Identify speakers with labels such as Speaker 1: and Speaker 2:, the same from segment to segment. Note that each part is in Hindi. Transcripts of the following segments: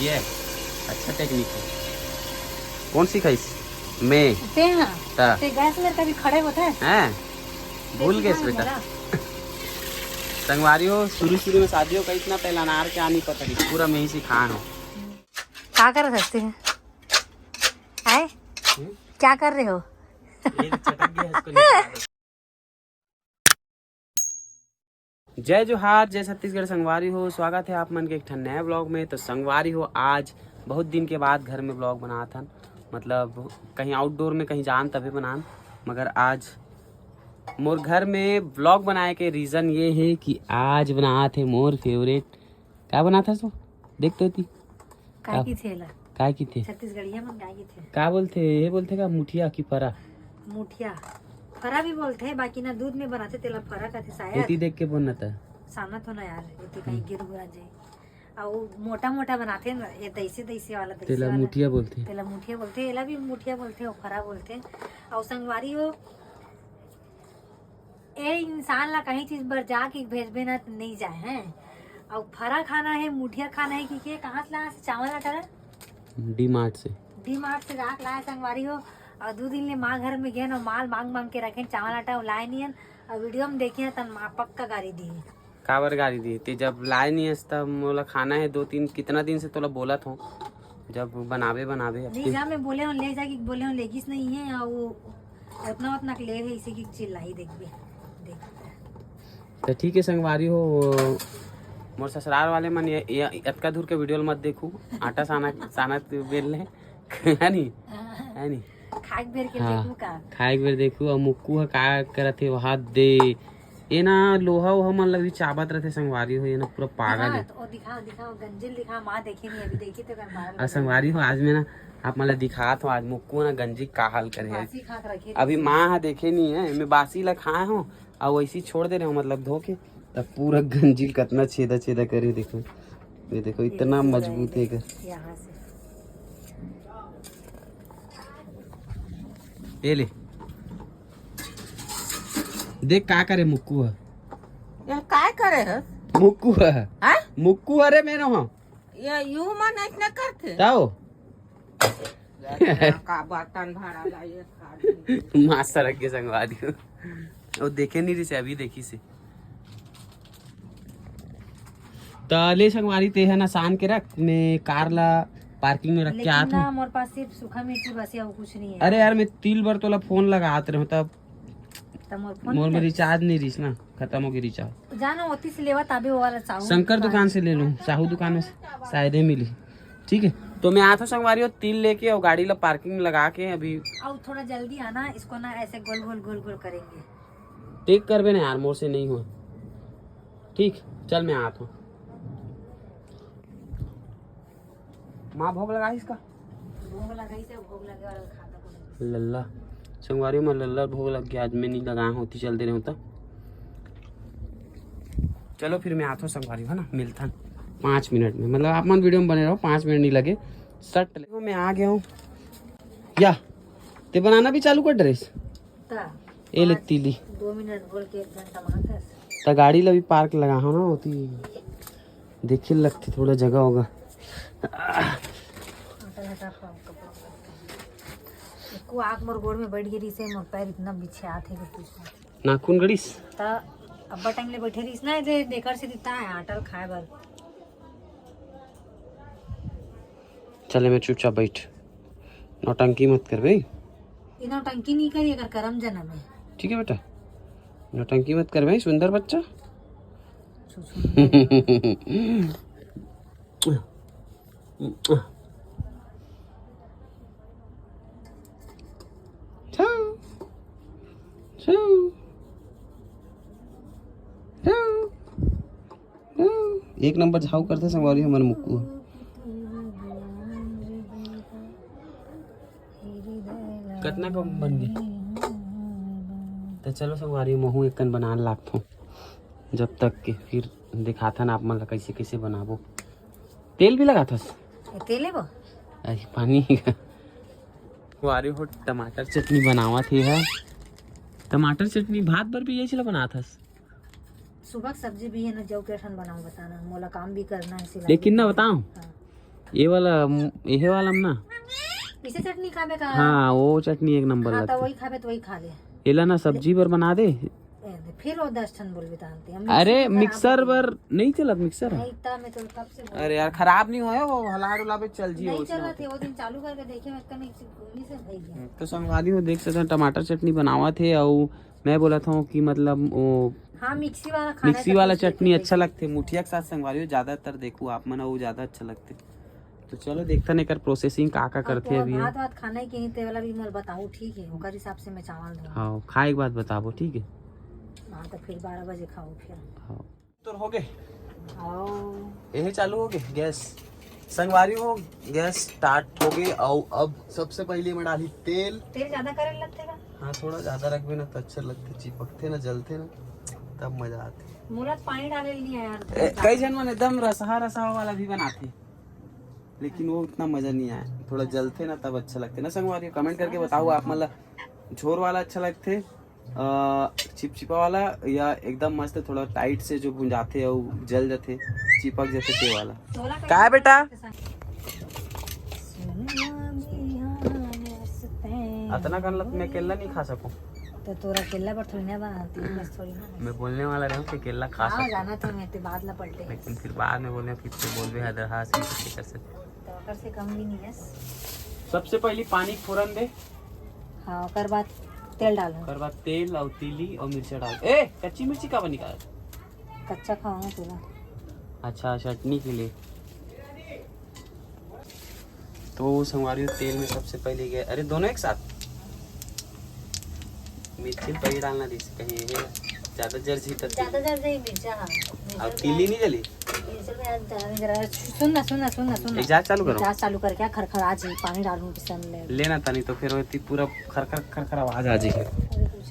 Speaker 1: ये अच्छा टेक्निक है। कौन सिखाइस? मैं
Speaker 2: ते हाँ
Speaker 1: ता
Speaker 2: ते गैस में कभी खड़े होते हैं
Speaker 1: हैं भूल गए बेटा। संगवारी हो शुरू में शादियों का इतना पहला नार क्या नहीं पता नहीं, पूरा मैं ही सिखा हूँ।
Speaker 2: क्या कर सकते हैं? आए क्या कर रहे हो?
Speaker 1: ये चटक गया इसको निकाल दो। जय जोहार, जय छत्तीसगढ़। संगवारी हो स्वागत है आप मन के एक नए ब्लॉग में। तो संगवारी हो आज बहुत दिन के बाद घर में ब्लॉग बना था, मतलब कहीं आउटडोर में कहीं जान तभी बनान, मगर आज मोर घर में ब्लॉग बनाए के रीज़न ये है कि आज बना थे मोर फेवरेट। क्या बना था सो देखते होती
Speaker 2: काय की थेला
Speaker 1: काय की थे
Speaker 2: छत्तीसगढ़िया में काय की थे
Speaker 1: क्या बोलते ये बोलते का मुठिया की फरा
Speaker 2: मुठिया फरा भी बोलते हैं, बाकी ना दूध में बनाते तेला फरा का थे
Speaker 1: इति
Speaker 2: शायद
Speaker 1: देख के बोलना था
Speaker 2: सामना तो ना यार इति कहीं गिर गुरा जाए। और मोटा मोटा बनाते हैं ना, ये दैसे दैसे वाला दैसे
Speaker 1: तेला
Speaker 2: वाला
Speaker 1: मुठिया बोलते
Speaker 2: तेला मुठिया बोलते हैं, एला भी मुठिया बोलते हैं और फरा बोलते हैं। और संगवारी हो ए इंसान ला कहीं चीज बर जा के भेजबे ना नहीं जाए हैं। और फरा खाना है मुठिया खाना है कि कहाँ से लाया चावल आटा
Speaker 1: डी मार्ट से
Speaker 2: से राख लाया संगवारी हो। और 2 दिन ले माँ घर में गए और माल मांग मांग के रखे चावल आटा लाए नहीं है। और वीडियो में देखे तन माँ पक्का गाड़ी दी है।
Speaker 1: काबर गाड़ी दी ते जब लाए नहीं है तब मोला खाना है 2-3 कितना दिन से तोला बोला था जब बनावे
Speaker 2: नहीं जा मैं बोले हूँ ले जाके बोले हूँ लेगिस नहीं है और वो उतना उतना ले है इसी की चिल्लाई देखबे देख।
Speaker 1: तो ठीक है संगवारी हो, मोर ससुराल वाले मन ये अतका दूर के वीडियो मत देखू। आटा साना बेल ले है नी
Speaker 2: खाक बेर के
Speaker 1: हाँ,
Speaker 2: देखू का
Speaker 1: खाए बेर देखू। और मुक्कू है का करत है वहाँ दे ये ना लोहा वोहा मन लगी चाबत रहते संगवारी हो, ये ना पूरा पागल है।
Speaker 2: तो दिखा गंजिल दिखा माँ देखे नहीं अभी देखी तो
Speaker 1: और संगवारी हो आज में ना आप मतलब दिखा तो आज मुक्कू ना गंजी का हाल करे है। अभी माँ हाँ देखे नहीं है, मैं बासी ला खाए हूँ और वैसे छोड़ दे रहे हूँ मतलब धो के, तब पूरा गंजी कितना छेदा छेदा करे। देखो ये देखो इतना मजबूत है
Speaker 2: यहाँ से
Speaker 1: ये ले देख का करे मुक्कू है
Speaker 3: ये काय करे है?
Speaker 1: मुक्कू है
Speaker 3: हाँ?
Speaker 1: मुक्कू अरे मेरा हाँ
Speaker 3: ये यू मन इतना करते
Speaker 1: जाओ
Speaker 3: का बर्तन भाड़ा लाइए
Speaker 1: मास्टर के संगवारी हो वो देखे नहीं रही से अभी देखी से तले संगवारी ते है ना सान के रख मैं कार ला पार्किंग में रख के आत हूँ।
Speaker 2: मोर पास सिर्फ सूखा मिर्ची बस या कुछ नहीं है।
Speaker 1: अरे यार मैं 3 बार तोला फोन लगाते रहो तब मोर में रिचार्ज नहीं रही ना, खत्म हो गई रिचार्ज।
Speaker 2: जाना होती से लेवा ताबे वो वाला साहू
Speaker 1: शंकर दुकान से ले लूँ, साहू दुकान में शायद ही मिली। ठीक है तो मैं आता हूँ संगवारी हो तिल लेके और गाड़ी ला पार्किंग में लगा के अभी।
Speaker 2: और थोड़ा जल्दी आना, इसको ना ऐसे गोल गोल करेंगे।
Speaker 1: टेक कर बे ना यार, मोर से नहीं हुआ। ठीक चल मैं आता हूँ। माँ भोग लगा इसका
Speaker 2: भोग लगाई से भोग लगे वाला खाता को
Speaker 1: लल्ला संगवारी में लल्ला भोग लग गया आज मैं नहीं लगाया होती चल दे रहे होता। चलो फिर मैं आता हूँ संगवारी है ना, मिलता 5 मिनट में, मतलब आप मन वीडियो में बने रहो 5 मिनट नहीं लगे। सट ले मैं आ गया हूँ या ते बनाना भी चालू कर ड्रेस ये लिखती ली
Speaker 2: 2 मिनट बोल के 1 घंटा मांगता
Speaker 1: तो गाड़ी ला भी पार्क लगा हो ना होती देखिए लगती थोड़ा जगह होगा।
Speaker 2: को आग मोर गोड़ में बैठ गिरी से मोर पैर इतना पीछे आथे कि कुछ
Speaker 1: नाखून गड़ीस
Speaker 2: ता अब्बा टाइम ले बैठे रहीस ना जे देकर से दिता है आटल खाए बर।
Speaker 1: चले मैं चुपचाप बैठ, नौटंकी मत कर भाई।
Speaker 2: इनो टंकी नहीं करी अगर करम जन्म है।
Speaker 1: ठीक है बेटा नौटंकी मत कर भाई, सुंदर बच्चा। एक नंबर झाऊ करते संगवारी हमारे मुक्कू कितना कम बन गई। तो चलो संगवारी महू एक कन बनाने लागत हूँ जब तक के फिर दिखाता ना आप मन कैसे कैसे बनाबो। तेल भी लगा था
Speaker 2: तेले वो
Speaker 1: अरे पानी वारी हो टमाटर चटनी बनावा थी है। टमाटर चटनी भात पर भी यही बना था।
Speaker 2: सुबह सब्जी भी है ना जो के ठन बनाऊं बताना मोला काम भी करना है सिलाई।
Speaker 1: लेकिन ना बताऊं ये वाला ये वाला ना।
Speaker 2: इसे चटनी खाबे का?
Speaker 1: हाँ वो चटनी एक नंबर
Speaker 2: हाँ तो
Speaker 1: लगती
Speaker 2: वही खाबे तो वही खा ले।
Speaker 1: एला ना सब्जी पर बना दे।
Speaker 2: फिर वो 10 टन बोल बताते हम।
Speaker 1: अरे मिक्सर पर नहीं चलत मिक्सर।
Speaker 2: नहीं इतना में तो कब से
Speaker 1: अरे यार खराब नहीं हुआ है वो हलाड़ उला पे चल जी
Speaker 2: नहीं चल रहा थे वो दिन चालू करके देखे मैं इसका नहीं घूमने से भाई गया।
Speaker 1: तो संगवारी हो देख सकते हैं टमाटर चटनी बनावा थे और मैं बोला था कि मतलब वो
Speaker 2: हाँ मिक्सी वाला खाना
Speaker 1: मिक्सी वाला चटनी अच्छा लगते मुठिया के साथ संगवारी हो ज्यादातर देखो आप मन वो ज्यादा अच्छा लगते। तो चलो देखते नहीं कर प्रोसेसिंग का करते अभी।
Speaker 2: भात वात खाना ही कहीं ते वाला भी मैं बताऊं ठीक है ओकर हिसाब से मैं चावल दूं।
Speaker 1: हाँ खाए के बाद बताबो ठीक है।
Speaker 2: हाँ तो फिर 12 बजे खाओ फिर।
Speaker 1: हाँ तो हो गए
Speaker 2: आओ
Speaker 1: यही चालू हो गए गैस संगवारी हो गैस स्टार्ट हो गई और अब सबसे पहले मैं डाली तेल।
Speaker 2: तेल ज्यादा करे लगते का?
Speaker 1: हाँ थोड़ा ज्यादा रखबे ना तो अच्छा लगते चिपकते ना जलते ना तब मजा आती।
Speaker 2: मुला पानी डाले नहीं है यार।
Speaker 1: कई जन मन एकदम रसा वाला भी बनाते लेकिन वो उतना मजा नहीं आया थोड़ा जलते ना तब अच्छा लगते ना संगवारी। कमेंट करके बताओ आप मतलब झोर वाला अच्छा लगते चिपचिपा वाला या एकदम मस्त थोड़ा टाइट से जो भुंजाते और जल जाते चिपक जाते ते वाला। क्या है बेटा इतना कर लत मैं केला नहीं खा सकूं
Speaker 2: तो तोरा केला पर थोड़ी ना बनाती बस थोड़ी ना।
Speaker 1: मैं बोलने वाला रहूं कि केला खा
Speaker 2: हाँ
Speaker 1: सकूं
Speaker 2: जाना तो मैं ते बाद ला पलटे
Speaker 1: लेकिन फिर बाद में बोले फिर से बोल हैदर हाँ से कर सकते।
Speaker 2: तो ओकर से कम भी नहीं है।
Speaker 1: सबसे पहले पानी फोरन दे।
Speaker 2: हाँ ओकर बाद तेल डालो।
Speaker 1: ओकर बाद तेल और तीली और मिर्चा डाल। ए कच्ची मिर्ची का बनी का
Speaker 2: कच्चा खाओ पूरा।
Speaker 1: अच्छा चटनी के लिए तो संगवारी तेल में सबसे पहले गया। अरे दोनों एक साथ मिर्ची पहले डालना दी कहीं ये ज्यादा जर्जी तक
Speaker 2: ज्यादा जल्दी मिर्चा। हाँ
Speaker 1: और तीली नहीं जली।
Speaker 2: सुन
Speaker 1: इजाज़ चालू करो।
Speaker 2: इजाज़ चालू कर क्या खरखरा जी पानी डालूं किसन ले
Speaker 1: लेना था नहीं तो फिर होती पूरा खरखर आवाज आ जाएगी।
Speaker 2: अरे कुछ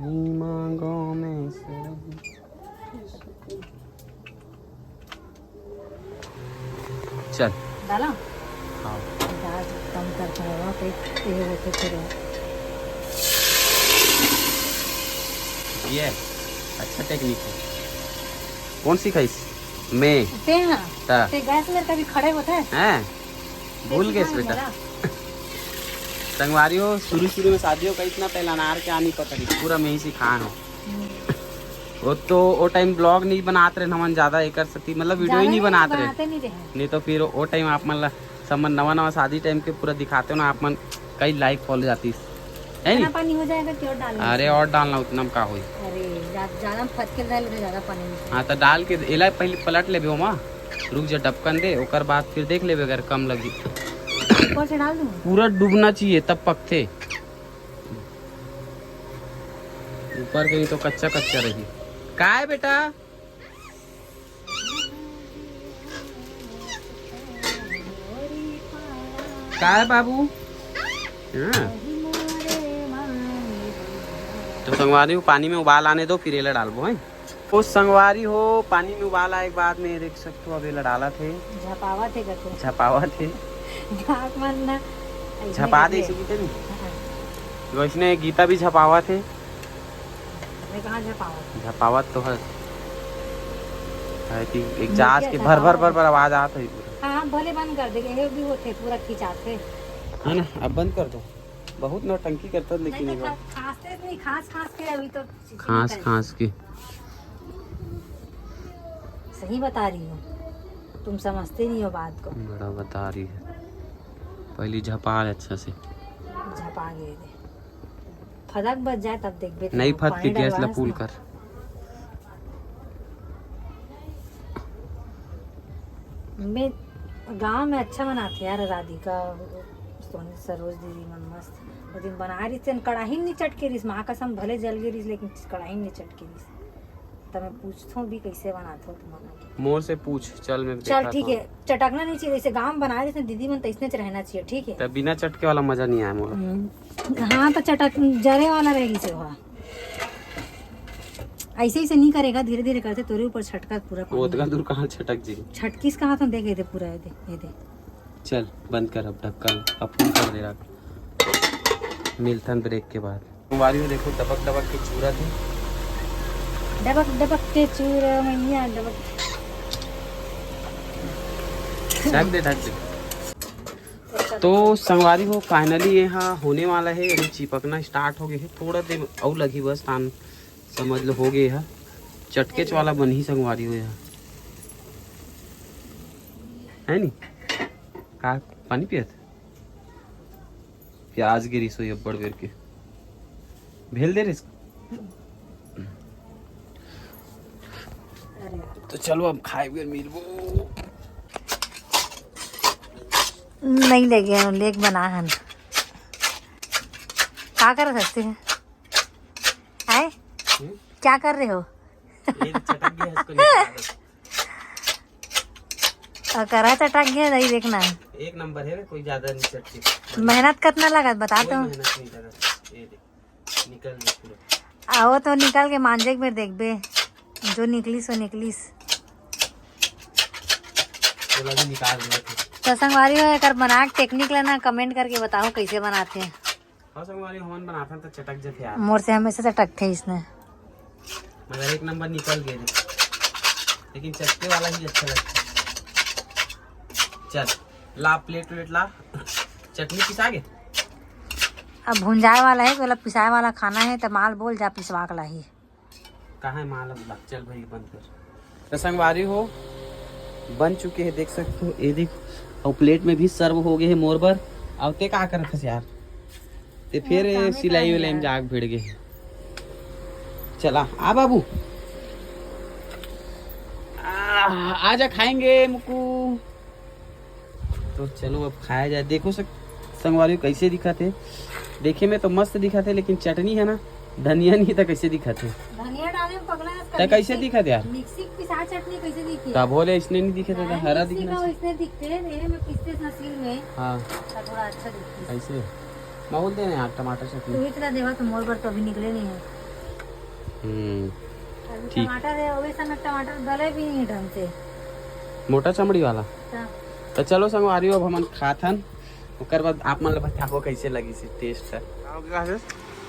Speaker 2: नहीं
Speaker 1: मांगो में चल
Speaker 2: डाला।
Speaker 1: हाँ
Speaker 2: इजाज़ कम करके रहो तो ये होते फिर
Speaker 1: ये अच्छा टेक्निक है। कौन सी खाई मैं
Speaker 2: ते ना
Speaker 1: ता
Speaker 2: ते गैस में कभी खड़े होते हैं
Speaker 1: हैं भूल गए बेटा। संगवारी हो शुरू में शादियों का इतना पहला अनार क्या नहीं पता नहीं पूरा मैं ही सिखाया हूँ। वो तो वो टाइम ब्लॉग नहीं बनाते रहे हमन ज्यादा एक सकती मतलब वीडियो ही नहीं बनाते रहे नहीं तो फिर वो टाइम आप मतलब समझ नवा शादी टाइम के पूरा दिखाते हो ना आप मन कई लाइक फॉलो जाती है नहीं।
Speaker 2: पानी हो जाएगा क्यों डालना?
Speaker 1: अरे और डालना उतना में का होई।
Speaker 2: अरे ज्यादा फट के डाल रे ज्यादा पानी में।
Speaker 1: हाँ तो डाल के एला पहले पलट लेबे ओमा रुक जा ढक्कन दे ओकर बाद फिर देख लेबे अगर कम लगी
Speaker 2: ऊपर से डाल दूं।
Speaker 1: पूरा डूबना चाहिए तब पकते ऊपर के नहीं तो कच्चा कच्चा रही। का है बेटा का है बाबू। हाँ तो संगवारी हो पानी में उबाल आने दो फिर एला डालबो है। वो संगवारी हो पानी में उबाल आए के बाद में देख सकते हो अब एला डाला थे
Speaker 2: झपावा थे करते
Speaker 1: झपावा थे
Speaker 2: झाक मारना
Speaker 1: झपा दे इसी नहीं वैष्णो गीता भी झपावा थे।
Speaker 2: मैं कहाँ झपावा
Speaker 1: झपावत तो है कि एक जहाज के भर भर भर भर आवाज आता है।
Speaker 2: हाँ भले बंद कर दे ये भी होते पूरा खिंचाते
Speaker 1: है ना अब बंद कर दो बहुत नौटंकी करता लेकिन
Speaker 2: नहीं तो खांसते नहीं खांस के अभी तो
Speaker 1: खांस के
Speaker 2: सही बता रही हूँ तुम समझते नहीं हो बात को।
Speaker 1: बड़ा बता रही है पहली झपा अच्छा से
Speaker 2: झपा गए थे फदक बच जाए तब देख
Speaker 1: नहीं फट के गैस लपूल कर।
Speaker 2: मैं गांव में अच्छा बनाते यार राधिका सोनी सरोज दीदी मन मस्त वो दिन बना रही थी कढ़ाई नहीं चटके रही माँ कसम भले जल गई रही लेकिन कढ़ाई नहीं चटके रही तो मैं पूछता हूँ भी कैसे बनाते हो तुम
Speaker 1: मोर से पूछ चल मैं
Speaker 2: चल ठीक है चटकना नहीं चाहिए जैसे गांव बना रहे थे दीदी मन तो इसने रहना चाहिए ठीक है
Speaker 1: तब बिना चटके वाला मजा नहीं आया मोर।
Speaker 2: हाँ तो चटक जरे वाला रहेगी से वहाँ ऐसे ही से नहीं करेगा धीरे धीरे करते तोरे ऊपर छटका पूरा
Speaker 1: ओतगा दूर कहाँ छटक जी
Speaker 2: छटकिस कहाँ तो देखे थे पूरा ये दे
Speaker 1: चल बंद कर अब ढक्कन अब फुल कर दे रहा मिल्थन ब्रेक के बाद तुम्हारी में देखो दबक दबक के चूरा थी
Speaker 2: डबक डबक के चूरा मैया डबक
Speaker 1: ढक दे ढक दे। तो संगवारी हो फाइनली यहाँ होने वाला है, अभी चिपकना स्टार्ट हो गया है, थोड़ा देर और लगी बस तान समझ लो हो गया है। चटकेच वाला बन ही संगवारी हो यहाँ है नी का पानी पियत प्याज गिरी सो अब्बड़ बेर के भेल दे रे इसको। तो चलो अब खाए बेर मिलबो
Speaker 2: नहीं ले गया लेक बना हन क्या कर सकते हैं आए क्या कर रहे हो
Speaker 1: ये चटक गया इसको निकाल दो।
Speaker 2: करा चटक गया नहीं देखना
Speaker 1: एक नंबर है वे, कोई ज्यादा नहीं चटकी,
Speaker 2: मेहनत कितना लगा बता
Speaker 1: कोई
Speaker 2: तो
Speaker 1: मेहनत नहीं लगा। ये देख निकल गया पूरा।
Speaker 2: आओ तो निकल के मांझे में देख बे जो निकली सो निकलीस
Speaker 1: थोड़ा भी निकाल दिया था।
Speaker 2: तो संगवारी हो एक बना के टेक्निक लेना कमेंट करके बताओ कैसे बनाते हैं।
Speaker 1: और संगवारी हमन बनाता तो चटक जाते यार,
Speaker 2: मोर से हमेशा चटक थे इसने
Speaker 1: मगर एक नंबर निकल गया देख। लेकिन चटके वाला ही अच्छा लगता है। चल ला प्लेट प्लेट ला चटनी पिसा के
Speaker 2: अब भुंजाए वाला है बोला पिसाए वाला खाना है तो माल बोल जा पिसवा के लाही
Speaker 1: कहाँ है माल अब ला। चल भाई बंद कर। तो संगवारी हो बन चुके हैं देख सकते हो, ये देख और प्लेट में भी सर्व हो गए है मोर बर। अब ते का करत हस यार ते फिर सिलाई वाले में जाग भिड़ गए। चला आ बाबू आजा खाएंगे मुकू। तो चलो अब खाया जाए। देखो संगवारी कैसे दिखा थे, देखे में तो मस्त दिखा थे, लेकिन चटनी है ना धनिया नहीं था कैसे दिखा थे।
Speaker 2: धनिया डाले में पगला
Speaker 1: तो कैसे दिखा थे यार,
Speaker 2: मिक्सी पिसा चटनी कैसे दिखी
Speaker 1: तब बोले इसने नहीं दिखे थे, हरा दिखना चाहिए।
Speaker 2: इसने दिखते हैं मेरे में पिसते नसील में
Speaker 1: हाँ
Speaker 2: थोड़ा अच्छा दिखती है।
Speaker 1: ऐसे मैं बोलते हैं यार टमाटर चटनी।
Speaker 2: तू इतना देवा तो मोर पर तो अभी निकले नहीं है। अभी
Speaker 1: ठीक।
Speaker 2: टमाटर है वैसा में टमाटर गले भी नहीं ढंग से
Speaker 1: मोटा चमड़ी वाला।
Speaker 2: तो
Speaker 1: तो चलो संगवारी अब हमन खाथन ओकर बाद आप मन बताओ कैसे लगी सी टेस्ट है।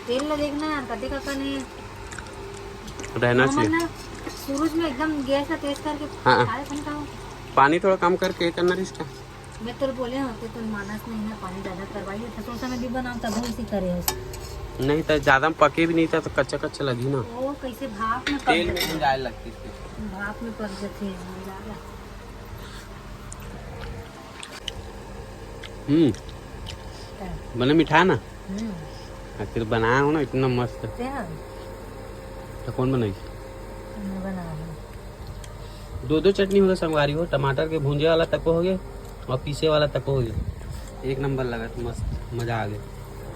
Speaker 2: तेल में देखना यार कते का नहीं
Speaker 1: रहना चाहिए।
Speaker 2: सूरज में एकदम गैस का तेज करके
Speaker 1: हाँ।
Speaker 2: खाए अपन का
Speaker 1: पानी थोड़ा कम करके करना रिश्ता।
Speaker 2: मैं तो बोले होते तो मानस नहीं है पानी ज्यादा करवाइए तो सोचा मैं भी बनाऊं तब इसी करे हो
Speaker 1: नहीं तो ज्यादा पके भी नहीं था तो कच्चा कच्चा लगी ना,
Speaker 2: वो कैसे भाप में
Speaker 1: तेल
Speaker 2: पक
Speaker 1: में
Speaker 2: जाते
Speaker 1: जाए लगती थी।
Speaker 2: भाप में पक जाते हैं ज्यादा।
Speaker 1: बना मीठा ना
Speaker 2: हम्म
Speaker 1: आखिर बनाया हो ना इतना मस्त।
Speaker 2: ते हैं
Speaker 1: तो कौन बनाई?
Speaker 2: मैं बना
Speaker 1: दो दो चटनी हो गया संगवारी हो, टमाटर के भूंजे वाला तको हो गया और पीसे वाला तको हो गया। एक नंबर लगा तो मस्त मजा आ गया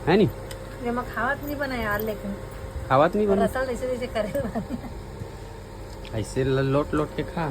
Speaker 1: है नी।
Speaker 2: ये मैं खावत नहीं बना यार लेकिन
Speaker 1: खावत नहीं बना
Speaker 2: रसल जैसे जैसे करे
Speaker 1: ऐसे लोट लोट के खा।